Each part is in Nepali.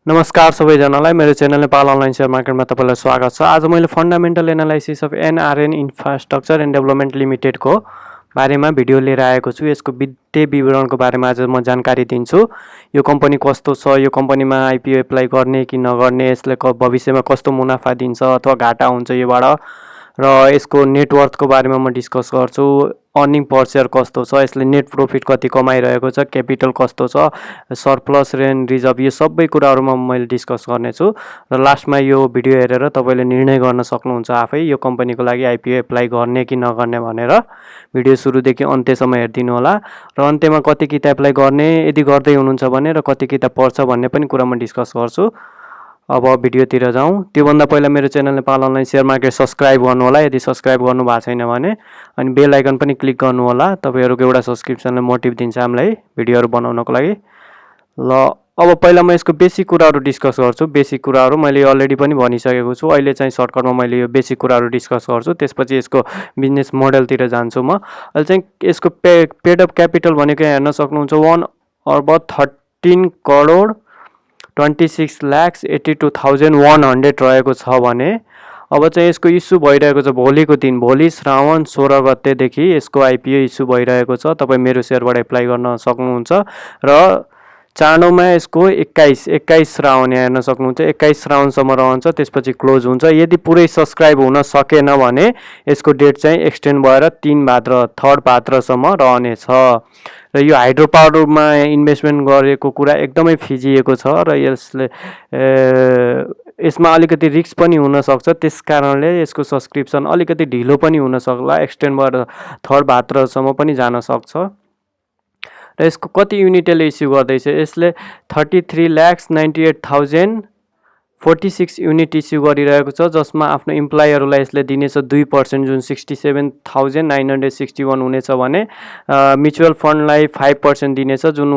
नमस्कार सबैजनालाई मेरो च्यानल नेपाल अनलाइन सेयर मार्केटमा तपाईँलाई स्वागत छ। आज मैले fundamental analysis of NRN infrastructure and development लिमिटेडको बारेमा भिडियो लिएर आएको छु। यसको वित्तीय विवरणको बारेमा आज म जानकारी दिन्छु। यो कम्पनी कस्तो छ, यो कम्पनीमा आइपिओ एप्लाई गर्ने कि नगर्ने, यसले भविष्यमा कस्तो मुनाफा दिन्छ अथवा घाटा हुन्छ योबाट, र यसको नेटवर्थको बारेमा म डिस्कस गर्छु। अर्निङ पर सेयर कस्तो छ, यसले नेट प्रॉफिट कति कमाइरहेको छ, क्यापिटल कस्तो छ, सरप्लस रेन्ट रिजर्भ, यो सबै कुराहरूमा मैले डिस्कस गर्नेछु। र लास्टमा यो भिडियो हेरेर तपाईँले निर्णय गर्न सक्नुहुन्छ आफै यो कम्पनीको लागि आइपिओ एप्लाई गर्ने कि नगर्ने भनेर। भिडियो सुरुदेखि अन्त्यसम्म हेरिदिनु होला र अन्त्यमा कति किता एप्लाई गर्ने, यदि गर्दै हुनुहुन्छ भने, र कति किता पर्छ भन्ने पनि कुरा म डिस्कस गर्छु। अब भिडियोतिर जाउँ। त्योभन्दा पहिला मेरो channel Nepal online share market subscribe गर्नु होला यदि सब्सक्राइब गर्नु भएको छैन भने, अनि बेल आइकन पनि क्लिक गर्नु होला। तपाईँहरूको एउटा सब्सक्रिप्सनले मोटिभ दिन्छ हामीलाई भिडियोहरू बनाउनको लागि। ल अब पहिला म यसको बेसिक कुराहरू डिस्कस गर्छु। बेसिक कुराहरू मैले अलरेडी पनि भनिसकेको छु। अहिले चाहिँ सर्टकटमा मैले यो बेसिक कुराहरू डिस्कस गर्छु, त्यसपछि यसको बिजनेस मोडलतिर जान्छु म। अहिले चाहिँ यसको पेड अप क्यापिटल भनेको हेर्न सक्नुहुन्छ 1,13,26,82,100 रहेको छ भने अब चाहिँ यसको इस्यु भइरहेको छ भोलिको दिन, भोलि श्रावण 16 गतेदेखि यसको आइपिओ इस्यु भइरहेको छ। तपाईँ मेरो सेयरबाट एप्लाई गर्न सक्नुहुन्छ र चाँडोमा यसको 21 श्रावण हेर्न सक्नुहुन्छ, 21 श्रावणसम्म रहन्छ, त्यसपछि क्लोज हुन्छ। यदि पुरै सब्सक्राइब हुन सकेन भने यसको डेट चाहिँ एक्सटेन्ड भएर 3 भाद्र 3 भाद्रसम्म रहनेछ। र यो हाइड्रो पावरमा इन्भेस्टमेन्ट गरेको कुरा एकदमै फिजिएको छ र यसमा अलिकति रिस्क पनि हुनसक्छ, त्यस कारणले यसको सब्सक्रिप्सन अलिकति ढिलो पनि हुनसक्ला, एक्सटेन्ड भएर 3 भाद्रसम्म पनि जान सक्छ। र यसको कति युनिट यसले इस्यु गर्दैछ, यसले 33,98,046 युनिट इस्यु गरिरहेको छ, जसमा आफ्नो इम्प्लोइहरूलाई यसले दिनेछ 2% जुन 67,961 हुनेछ भने म्युचुअल फन्डलाई 5% दिनेछ जुन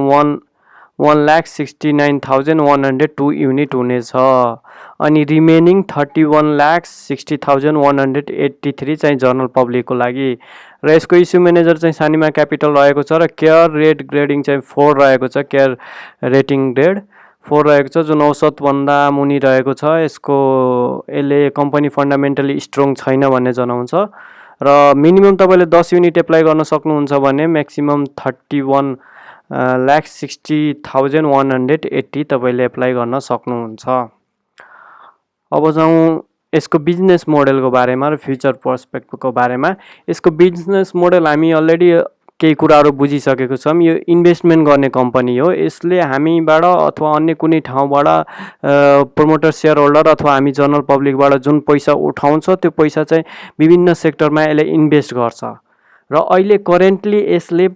1,69,102 युनिट हुनेछ। अनि रिमेनिङ 31,60,183 चाहिँ जनरल पब्लिकको लागि। र यसको इस्यु म्यानेजर चाहिँ सानिमा क्यापिटल रहेको छ र केयर रेट ग्रेडिङ चाहिँ 4 रहेको छ, केयर रेटिङ ग्रेड 4 रहेको छ, जुन औसतभन्दा मुनि रहेको छ। यसले कम्पनी फन्डामेन्टली स्ट्रङ छैन भन्ने जनाउँछ। र मिनिमम तपाईँले 10 युनिट एप्लाई गर्न सक्नुहुन्छ भने म्याक्सिमम 31,60,180 तपाईँले एप्लाई गर्न सक्नुहुन्छ। अब जाउँ यसको बिजनेस मोडलको बारेमा र फ्युचर पर्सपेक्टिभको बारेमा। यसको बिजनेस मोडल हामी अलरेडी केही कुराहरू बुझिसकेको छौँ। यो इन्भेस्टमेन्ट गर्ने कम्पनी हो। यसले हामीबाट अथवा अन्य कुनै ठाउँबाट प्रमोटर सेयर होल्डर अथवा हामी जनरल पब्लिकबाट जुन पैसा उठाउँछ त्यो पैसा चाहिँ विभिन्न सेक्टरमा यसले इन्भेस्ट गर्छ। र अहिले करेन्टली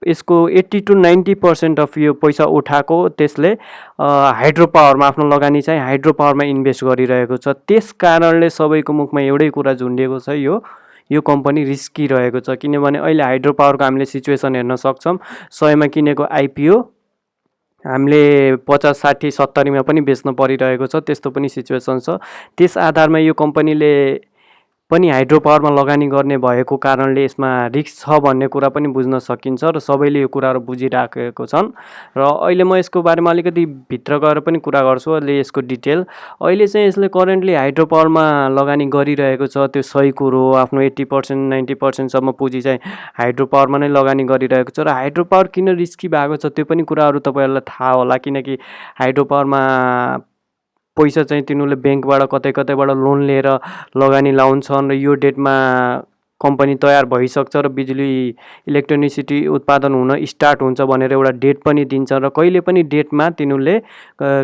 यसको 80 to 90% अफ यो पैसा उठाएको त्यसले हाइड्रो पावरमा आफ्नो लगानी चाहिँ हाइड्रो पावरमा इन्भेस्ट गरिरहेको छ। त्यस कारणले सबैको मुखमा एउटै कुरा झुन्डिएको छ, यो कम्पनी रिस्की रहेको छ। किनभने अहिले हाइड्रो पावरको हामीले सिचुएसन हेर्न सक्छौँ। 100मा किनेको आइपिओ हामीले 50, 60, 70मा पनि बेच्न परिरहेको छ, त्यस्तो पनि सिचुएसन छ। त्यस आधारमा यो कम्पनीले पनि हाइड्रो पावरमा लगानी गर्ने भएको कारणले यसमा रिस्क छ भन्ने कुरा पनि बुझ्न सकिन्छ र सबैले यो कुराहरू बुझिराखेको छन्। र अहिले म यसको बारेमा अलिकति भित्र गएर पनि कुरा गर्छु, अहिले यसको डिटेल। अहिले चाहिँ यसले करेन्टली हाइड्रो पावरमा लगानी गरिरहेको छ, त्यो सही कुरो हो। आफ्नो 80% 90%सम्म पुँजी चाहिँ हाइड्रो पावरमा नै लगानी गरिरहेको छ। र हाइड्रो पावर किन रिस्की भएको छ त्यो पनि कुराहरू तपाईँहरूलाई थाहा होला, किनकि हाइड्रो पावरमा पैसा चाहिँ तिनीहरूले ब्याङ्कबाट कतैबाट लोन लिएर लगानी लाउँछन् र यो डेटमा कम्पनी तयार भइसक्छ र बिजुली इलेक्ट्रोनिसिटी उत्पादन हुन स्टार्ट हुन्छ भनेर एउटा डेट पनि दिन्छ र कहिले पनि डेटमा तिनीहरूले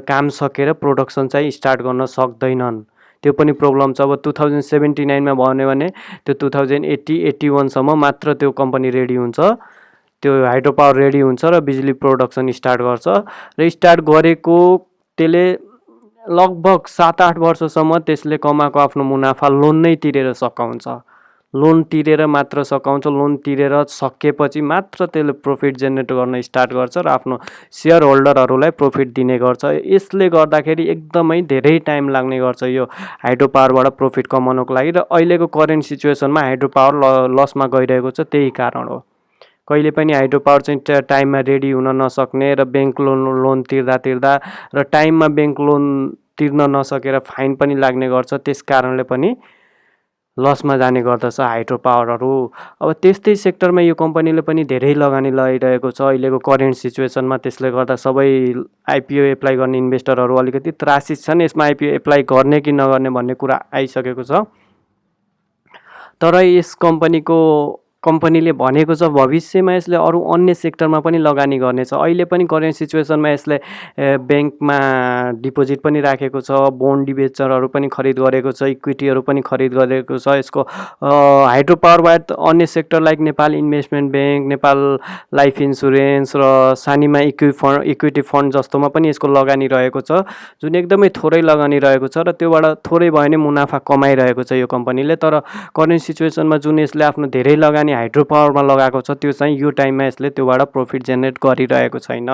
काम सकेर प्रोडक्सन चाहिँ स्टार्ट गर्न सक्दैनन्। त्यो पनि प्रब्लम छ। अब 2079मा भन्यो भने त्यो 2080-81सम्म मात्र त्यो कम्पनी रेडी हुन्छ, त्यो हाइड्रो पावर रेडी हुन्छ र बिजुली प्रोडक्सन स्टार्ट गर्छ। र स्टार्ट गरेको त्यसले लगभग 7-8 वर्षसम्म त्यसले कमाएको आफ्नो मुनाफा लोन नै तिरेर सकाउँछ। लोन तिरेर मात्र सकाउँछ। लोन तिरेर सकेपछि मात्र त्यसले प्रॉफिट जेनेरेट गर्न स्टार्ट गर्छ र आफ्नो शेयर होल्डरहरूलाई प्रॉफिट दिने गर्छ। यसले गर्दाखेरि एकदमै धेरै टाइम लाग्ने गर्छ यो हाइड्रो पावरबाट प्रॉफिट कमाउनको लागि। र अहिलेको करेन्ट सिचुएसनमा हाइड्रो पावर लसमा गइरहेको छ, त्यही कारण हो। कहिले पनि हाइड्रो पावर चाहिँ टाइममा रेडी हुन नसक्ने र ब्याङ्क लोन तिर्दा र टाइममा ब्याङ्क लोन तिर्न नसकेर फाइन पनि लाग्ने गर्छ। त्यस कारणले पनि लसमा जाने गर्दछ हाइड्रो पावरहरू। अब त्यस्तै सेक्टरमा यो कम्पनीले पनि धेरै लगानी लगाइरहेको छ अहिलेको करेन्ट सिचुएसनमा। त्यसले गर्दा सबै आइपिओ एप्लाई गर्ने इन्भेस्टरहरू अलिकति त्रासित छन् यसमा आइपिओ एप्लाई गर्ने कि नगर्ने भन्ने कुरा आइसकेको छ। तर यस कम्पनीले भनेको छ भविष्यमा यसले अरू अन्य सेक्टरमा पनि लगानी गर्नेछ। अहिले पनि करेन्ट सिचुएसनमा यसले ब्याङ्कमा डिपोजिट पनि राखेको छ, बोन्ड डिबेन्चरहरू पनि खरिद गरेको छ, इक्विटीहरू पनि खरिद गरेको छ। यसको हाइड्रो पावर बाहेक अन्य sector like Nepal investment bank, Nepal life insurance र सानिमा इक्विटी फन्ड जस्तोमा पनि यसको लगानी रहेको छ, जुन एकदमै थोरै लगानी रहेको छ र त्योबाट थोरै भए नि मुनाफा कमाइरहेको छ यो कम्पनीले। तर करेन्ट सिचुएसनमा जुन यसले आफ्नो धेरै लगानी हाइड्रो पावरमा लगाएको छ त्यो चाहिँ यो टाइममा यसले त्योबाट प्रफिट जेनेरेट गरिरहेको छैन।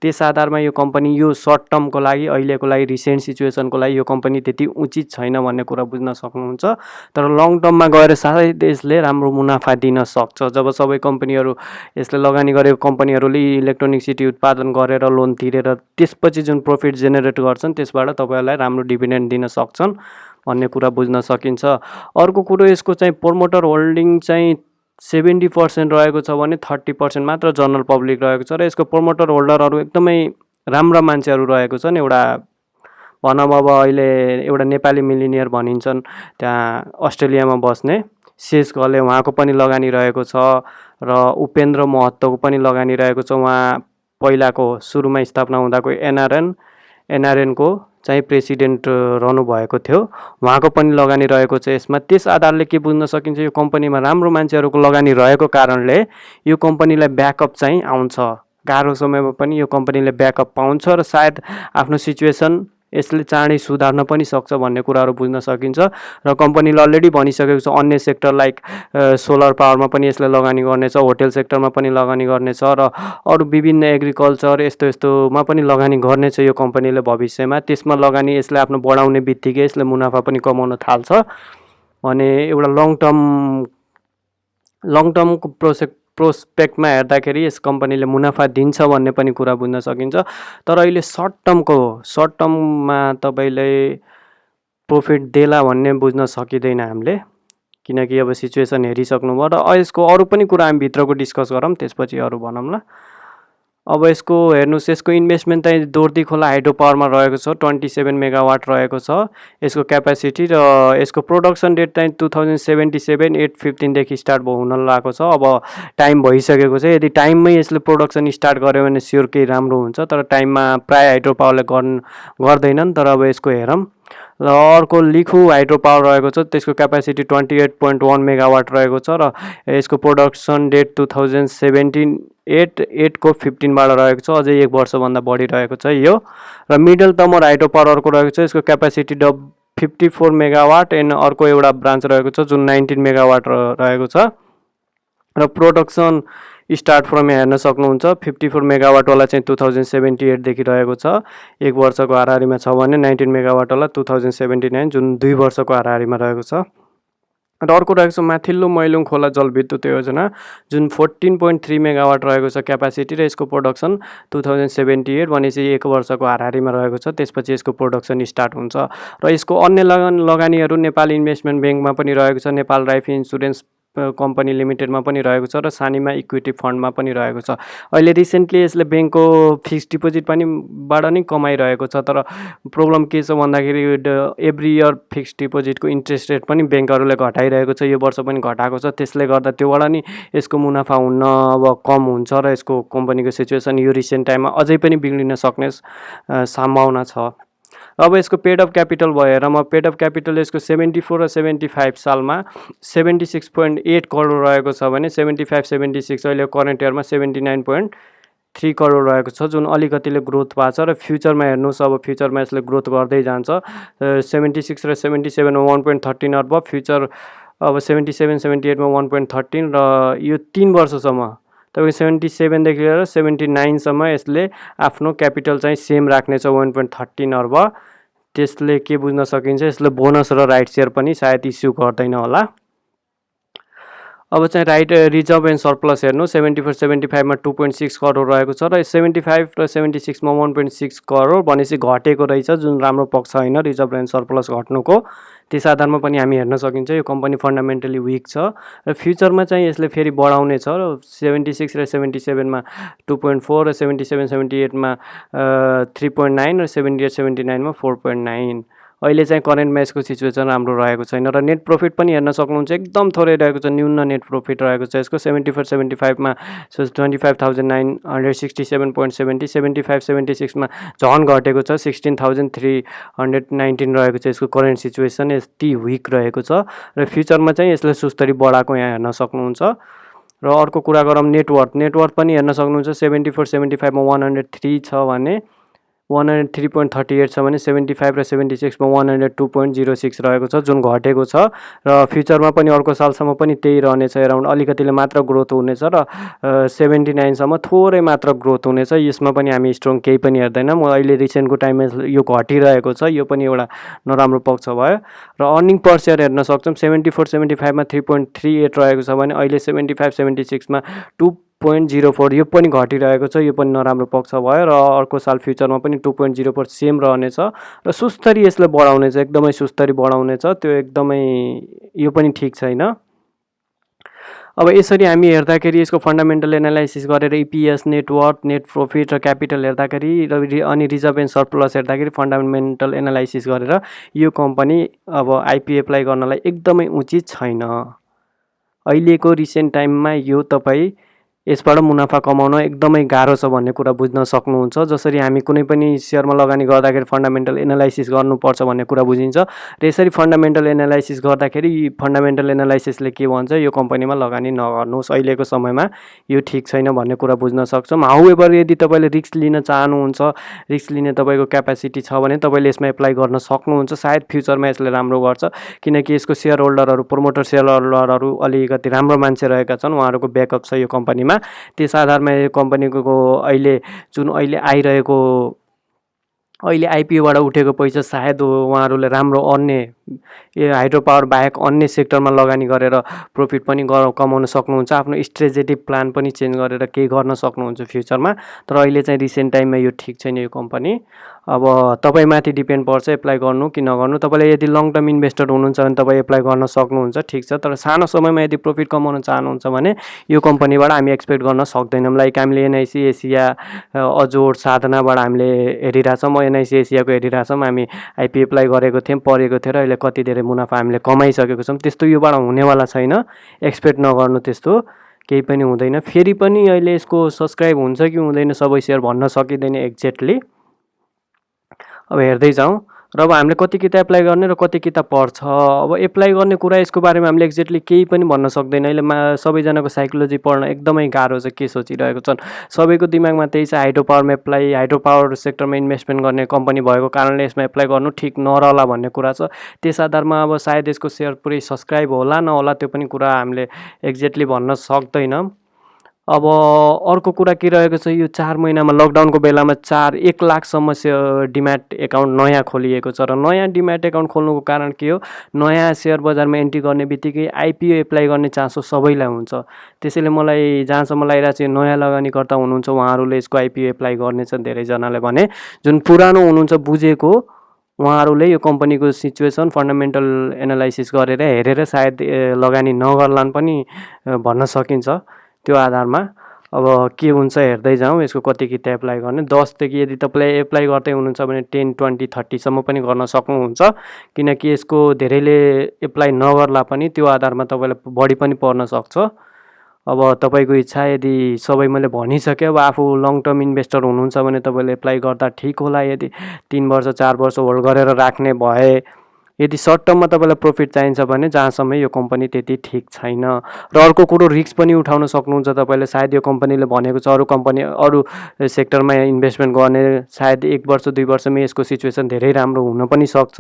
त्यस आधारमा यो कम्पनी यो सर्ट टर्मको लागि, अहिलेको लागि, रिसेन्ट सिचुएसनको लागि यो कम्पनी त्यति उचित छैन भन्ने कुरा बुझ्न सक्नुहुन्छ। तर लङ टर्ममा गएर सायद यसले राम्रो मुनाफा दिन सक्छ। जब सबै कम्पनीहरू, यसले लगानी गरेको कम्पनीहरूले इलेक्ट्रोनिक सिटी उत्पादन गरेर लोन तिरेर त्यसपछि जुन प्रफिट जेनेरेट गर्छन् त्यसबाट तपाईँहरूलाई राम्रो डिभिडेन्ड दिन सक्छन् भन्ने कुरा बुझ्न सकिन्छ। अर्को कुरो यसको चाहिँ प्रोमोटर होल्डिङ चाहिँ 70% रहेको छ भने 30% मात्र जनरल पब्लिक रहेको छ र यसको प्रोमोटर होल्डरहरू एकदमै राम्रा मान्छेहरू रहेको छन्। एउटा भनौँ अब अहिले एउटा नेपाली मिलिनियर भनिन्छन् त्यहाँ अस्ट्रेलियामा बस्ने शेष घले, उहाँको पनि लगानी रहेको छ र उपेन्द्र महतोको पनि लगानी रहेको छ। उहाँ पहिलाको सुरुमा स्थापना हुँदाको एनआरएनको चाहिँ प्रेसिडेन्ट रहनुभएको थियो, उहाँको पनि लगानी रहेको छ यसमा। त्यस आधारले के बुझ्न सकिन्छ, यो कम्पनीमा राम्रो मान्छेहरूको लगानी रहेको कारणले यो कम्पनीलाई ब्याकअप चाहिँ आउँछ। गाह्रो समयमा पनि यो कम्पनीले ब्याकअप पाउँछ र सायद आफ्नो सिचुएसन यसले चाँडै सुधार्न पनि सक्छ भन्ने कुराहरू बुझ्न सकिन्छ। र कम्पनीले अलरेडी भनिसकेको छ अन्य सेक्टर लाइक सोलर पावरमा पनि यसले लगानी गर्नेछ, होटेल सेक्टरमा पनि लगानी गर्नेछ र अरू विभिन्न एग्रिकल्चर यस्तोमा पनि लगानी गर्नेछ यो कम्पनीले भविष्यमा। त्यसमा लगानी यसले आफ्नो बढाउने बित्तिकै यसले मुनाफा पनि कमाउन थाल्छ भने एउटा लङ टर्मको प्रोस्पेक्टमा हेर्दाखेरि यस कम्पनीले मुनाफा दिन्छ भन्ने पनि कुरा बुझ्न सकिन्छ। तर अहिले सर्ट टर्ममा तपाईँले प्रफिट देला भन्ने बुझ्न सकिँदैन हामीले, किनकि अब सिचुएसन हेरिसक्नुभयो। र यसको अरू पनि कुरा हामी भित्रको डिस्कस गरौँ त्यसपछि अरू भनौँला। अब यसको हेर्नुहोस्, यसको इन्भेस्टमेन्ट चाहिँ दोर्दी खोला हाइड्रो पावरमा रहेको छ, 27 मेगावाट रहेको छ यसको क्यापासिटी। र यसको प्रोडक्सन रेट चाहिँ 2077 8/15देखि स्टार्ट हुन लागेको छ। अब टाइम भइसकेको छ, यदि टाइममै यसले प्रोडक्सन स्टार्ट गर्यो भने स्योर केही राम्रो हुन्छ। तर टाइममा प्राय हाइड्रो पावरले गर्दैनन्। तर अब यसको हेरौँ। र अर्को लिखु हाइड्रो पावर रहेको छ, त्यसको क्यापासिटी 28.1 मेगावाट रहेको छ र यसको प्रोडक्सन डेट 2017 8को 15बाट रहेको छ, अझै 1 वर्षभन्दा बढी रहेको छ यो। र मिडल तमर हाइड्रो पावर अर्को रहेको छ, यसको क्यापासिटी 54 मेगावाट एन्ड अर्को एउटा ब्रान्च रहेको छ जुन 19 मेगावाट रहेको छ। र प्रोडक्सन स्टार्ट फ्रम हेर्न सक्नुहुन्छ, 54 मेगावाटवाला चाहिँ 2078देखि रहेको छ, 1 वर्षको हाराहारीमा छ भने 19 मेगावाटवाला 2079 जुन 2 वर्षको हाराहारीमा रहेको छ। र अर्को रहेको छ माथिल्लो मैलुङ खोला जलविद्युत योजना जुन 14.3 मेगावाट रहेको छ क्यापासिटी र यसको प्रोडक्सन 2078 भनेपछि 1 वर्षको हाराहारीमा रहेको छ। त्यसपछि यसको प्रोडक्सन स्टार्ट हुन्छ। र यसको अन्य लगानीहरू नेपाल इन्भेस्टमेन्ट ब्याङ्कमा पनि रहेको छ, नेपाल लाइफ इन्सुरेन्स कम्पनी लिमिटेडमा पनि रहेको छ र सानिमा इक्विटी फन्डमा पनि रहेको छ। अहिले रिसेन्टली यसले ब्याङ्कको फिक्स्ड डिपोजिट पनि बाट नै कमाइरहेको छ। तर प्रब्लम के छ भन्दाखेरि एभ्री इयर फिक्स्ड डिपोजिटको इन्ट्रेस्ट रेट पनि ब्याङ्कहरूले घटाइरहेको छ, यो वर्ष पनि घटाएको छ। त्यसले गर्दा त्योबाट नि यसको मुनाफा हुन अब कम हुन्छ र यसको कम्पनीको सिचुएसन यो रिसेन्ट टाइममा अझै पनि बिग्रिन सक्ने सम्भावना छ। अब यसको पेड अफ क्यापिटल भएर पेड अफ क्यापिटल यसको 74 र 75 सालमा 76.8 करोड रहेको छ भने 75-76 अहिले करेन्ट इयरमा 79.3 करोड रहेको छ, जुन अलिकतिले ग्रोथ भएको छ। र फ्युचरमा हेर्नुहोस्, अब फ्युचरमा यसले ग्रोथ गर्दै जान्छ। 76 र 77मा 1.13 अर्ब, फ्युचर अब 77-78 मा 1.13 र यो 3 वर्षसम्म तपाईँ 77देखि लिएर 79सम्म यसले आफ्नो क्यापिटल चाहिँ सेम राख्नेछ 1.13 अर्ब। त्यसले के बुझ्न सकिन्छ, यसले बोनस र राइट सेयर पनि सायद इस्यु गर्दैन होला। अब चाहिँ रिजर्भ एन्ड सरप्लस हेर्नु 74-75 मा 2.6 करोड रहेको छ र 75 र 76 मा 1.6 करोड भनेपछि घटेको रहेछ, जुन राम्रो पक्ष होइन रिजर्भ एन्ड सरप्लस घट्नुको। त्यस आधारमा पनि हामी हेर्न सकिन्छ यो कम्पनी फन्डामेन्टली विक छ र फ्युचरमा चाहिँ यसले फेरि बढाउने छ र 76 र 77 मा 2.4 र 77-78 मा 3.9 र 78-79 मा 4.9। अहिले चाहिँ करेन्टमा यसको सिचुएसन राम्रो रहेको छैन र नेट प्रफिट पनि हेर्न सक्नुहुन्छ एकदम थोरै रहेको छ, न्यून नेट प्रफिट रहेको छ यसको 74-75 मा 25,967.70, 75-76 मा झन घटेको छ 16,319 रहेको छ यसको करेन्ट सिचुएसन, यति विक रहेको छ र फ्युचरमा चाहिँ यसले सुस्तरी बढाएको यहाँ हेर्न सक्नुहुन्छ। र अर्को कुरा गरौँ नेटवर्थ पनि हेर्न सक्नुहुन्छ 74-75 मा 103 छ भने 103.38 छ भने 75 र 76 मा 102.06 रहेको छ, जुन घटेको छ र फ्युचरमा पनि अर्को सालसम्म पनि त्यही रहनेछ, एराउन्ड अलिकतिले मात्र ग्रोथ हुनेछ र 79 सम्म थोरै मात्र ग्रोथ हुनेछ। यसमा पनि हामी स्ट्रङ केही पनि हेर्दैनौँ। अहिले रिसेन्टको टाइममा यो घटिरहेको छ, यो पनि एउटा नराम्रो पक्ष भयो। र अर्निङ पर सेयर हेर्न सक्छौँ 74-75 मा 3.38 रहेको छ भने अहिले 75-76 मा 2.04, यो पनि घटिरहेको छ, यो पनि नराम्रो पक्ष भयो र अर्को साल फ्युचरमा पनि 2.04 सेम रहनेछ र सुस्तरी यसले बढाउनेछ, एकदमै सुस्तरी बढाउनेछ, त्यो एकदमै यो पनि ठिक छैन। अब यसरी हामी हेर्दाखेरि यसको फन्डामेन्टल एनालाइसिस गरेर इपिएस, नेटवर्थ, नेट प्रफिट र क्यापिटल हेर्दाखेरि अनि रिजर्भ एन्ड सरप्लस हेर्दाखेरि फन्डामेन्टल एनालाइसिस गरेर यो कम्पनी अब आइपिओ एप्लाई गर्नलाई एकदमै उचित छैन। अहिलेको रिसेन्ट टाइममा यो तपाईँ यसबाट मुनाफा कमाउन एकदमै गाह्रो छ भन्ने कुरा बुझ्न सक्नुहुन्छ। जसरी हामी कुनै पनि सेयरमा लगानी गर्दाखेरि फन्डामेन्टल एनालाइसिस गर्नुपर्छ भन्ने कुरा बुझिन्छ र यसरी फन्डामेन्टल एनालाइसिस गर्दाखेरि फन्डामेन्टल एनालाइसिसले के भन्छ, यो कम्पनीमा लगानी नगर्नुहोस्, अहिलेको समयमा यो ठिक छैन भन्ने कुरा बुझ्न सक्छौँ। हाउएभर यदि तपाईँले रिस्क लिन चाहनुहुन्छ, रिस्क लिने तपाईँको क्यापेसिटी छ भने तपाईँले यसमा एप्लाई गर्न सक्नुहुन्छ। सायद फ्युचरमा यसले राम्रो गर्छ, किनकि यसको सेयर होल्डरहरू, प्रोमोटर सेयर होल्डरहरू अलिकति राम्रो मान्छे रहेका छन्, उहाँहरूको ब्याकअप छ यो कम्पनीमा। त्यस आधारमा यो कम्पनीको अहिले आइरहेको अहिले आइपिओबाट उठेको पैसा सायद उहाँहरूले राम्रो अन्य हाइड्रो पावर बाहेक अन्य सेक्टरमा लगानी गरेर प्रफिट पनि कमाउन सक्नुहुन्छ, आफ्नो स्ट्रेटेजिक प्लान पनि चेन्ज गरेर केही गर्न सक्नुहुन्छ फ्युचरमा। तर अहिले चाहिँ रिसेन्ट टाइममा यो ठिक छैन यो कम्पनी। अब तपाईँमाथि डिपेन्ड पर्छ एप्लाई गर्नु कि नगर्नु। तपाईँले यदि लङ टर्म इन्भेस्टर हुनुहुन्छ भने तपाईँ एप्लाई गर्न सक्नुहुन्छ, ठिक छ। तर सानो समयमा यदि प्रफिट कमाउन चाहनुहुन्छ भने यो कम्पनीबाट हामी एक्सपेक्ट गर्न सक्दैनौँ। लाइक हामीले एनआइसी एसिया, अजोड, साधनाबाट हामीले हेरिरहेछौँ, एनआइसी एसियाको हेरिरहेछौँ, हामी आइपिओ एप्लाई गरेको थियौँ, परेको थियो र अहिले कति धेरै मुनाफा हामीले कमाइसकेको छौँ। त्यस्तो योबाट हुनेवाला छैन, एक्सपेक्ट नगर्नु, त्यस्तो केही पनि हुँदैन। फेरि पनि अहिले यसको सब्सक्राइब हुन्छ कि हुँदैन सबै सेयर भन्न सकिँदैन एक्ज्याक्टली, अब हेर्दै जाउँ। र अब हामीले कति किता एप्लाई गर्ने र कति किता पर्छ, अब एप्लाई गर्ने कुरा यसको बारेमा हामीले एक्ज्याक्टली केही पनि भन्न सक्दैन। अहिले सबैजनाको साइकोलोजी पढ्न एकदमै गाह्रो छ, के सोचिरहेको छन् सबैको दिमागमा त्यही छ, हाइड्रो पावरमा एप्लाई, हाइड्रो पावर सेक्टरमा इन्भेस्टमेन्ट गर्ने कम्पनी भएको कारणले यसमा एप्लाई गर्नु ठिक नरहला भन्ने कुरा छ। त्यस आधारमा अब सायद यसको सेयर पुरै सब्सक्राइब होला नहोला त्यो पनि कुरा हामीले एक्ज्याक्टली भन्न सक्दैनौँ। अब अर्को कुरा के रहेको छ, यो 4 महिनामा लकडाउनको बेलामा 1 लाखसम्म डिम्याट एकाउन्ट नयाँ खोलिएको छ र नयाँ डिम्याट एकाउन्ट खोल्नुको कारण के हो, नयाँ सेयर बजारमा एन्ट्री गर्ने बित्तिकै आइपिओ एप्लाई गर्ने चासो सबैलाई हुन्छ। त्यसैले मलाई जहाँसम्म लागिरहेको छ नयाँ लगानीकर्ता हुनुहुन्छ उहाँहरूले यसको आइपिओ एप्लाई गर्नेछन् धेरैजनाले भने, जुन पुरानो हुनुहुन्छ बुझेको उहाँहरूले यो कम्पनीको सिचुएसन फन्डामेन्टल एनालाइसिस गरेर हेरेर सायद लगानी नगर्लान् पनि भन्न सकिन्छ। त्यो आधारमा अब के हुन्छ हेर्दै जाउँ, यसको कति किता एप्लाई गर्ने। 10 देखि यदि तपाईँले एप्लाई गर्दै हुनुहुन्छ भने 10, 20, 30 सम्म पनि गर्न सक्नुहुन्छ, किनकि यसको धेरैले एप्लाई नगर्ला पनि त्यो आधारमा तपाईँलाई बढी पनि पर्न सक्छ। अब तपाईँको इच्छा, यदि सबै मैले भनिसकेँ। अब आफू लङ टर्म इन्भेस्टर हुनुहुन्छ भने तपाईँले एप्लाई गर्दा ठिक होला, यदि 3 वर्ष 4 वर्ष होल्ड गरेर राख्ने भए। यदि सर्ट टर्ममा तपाईँलाई प्रफिट चाहिन्छ भने जहाँसम्म यो कम्पनी त्यति ठिक छैन। र अर्को कुरो रिस्क पनि उठाउन सक्नुहुन्छ तपाईँले। सायद यो कम्पनीले भनेको छ अरू सेक्टरमा इन्भेस्टमेन्ट गर्ने, सायद 1 वर्ष 2 वर्षमै यसको सिचुएसन धेरै राम्रो हुन पनि सक्छ।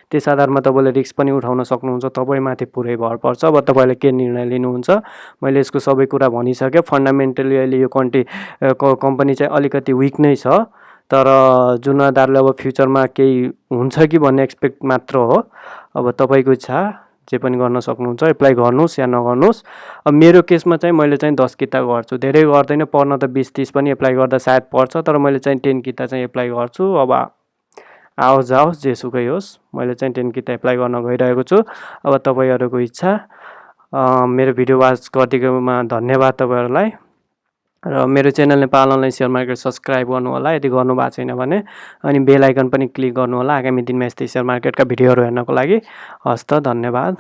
त्यस आधारमा तपाईँले रिस्क पनि उठाउन सक्नुहुन्छ, तपाईँमाथि पुरै भर पर्छ अब तपाईँले के निर्णय लिनुहुन्छ। मैले यसको सबै कुरा भनिसकेँ। फन्डामेन्टली अहिले यो कम्पनी चाहिँ अलिकति विक नै छ, तर जुन आधारले अब फ्युचरमा केही हुन्छ कि भन्ने एक्सपेक्ट मात्र हो। अब तपाईँको इच्छा, जे पनि गर्न सक्नुहुन्छ, एप्लाई गर्नुहोस् या नगर्नुहोस्। अब मेरो केसमा चाहिँ मैले चाहिँ 10 किता गर्छु, धेरै गर्दैन, पर्न त 20-30 पनि एप्लाई गर्दा सायद पर्छ, तर मैले चाहिँ 10 किता चाहिँ एप्लाई गर्छु। अब आओस् जाओस् जेसुकै होस्, मैले चाहिँ 10 किता एप्लाई गर्न गइरहेको छु। अब तपाईँहरूको इच्छा। मेरो भिडियो वाच गरिदिएकोमा धन्यवाद तपाईँहरूलाई। र मेरो channel Nepal online share market subscribe गर्नु होला यदि गर्नु भएको छैन भने, अनि बेल आइकन पनि क्लिक गर्नु होला आगामी दिनमा यस्तै सेयर मार्केटका भिडियोहरू हेर्नको लागि। हस्त धन्यवाद।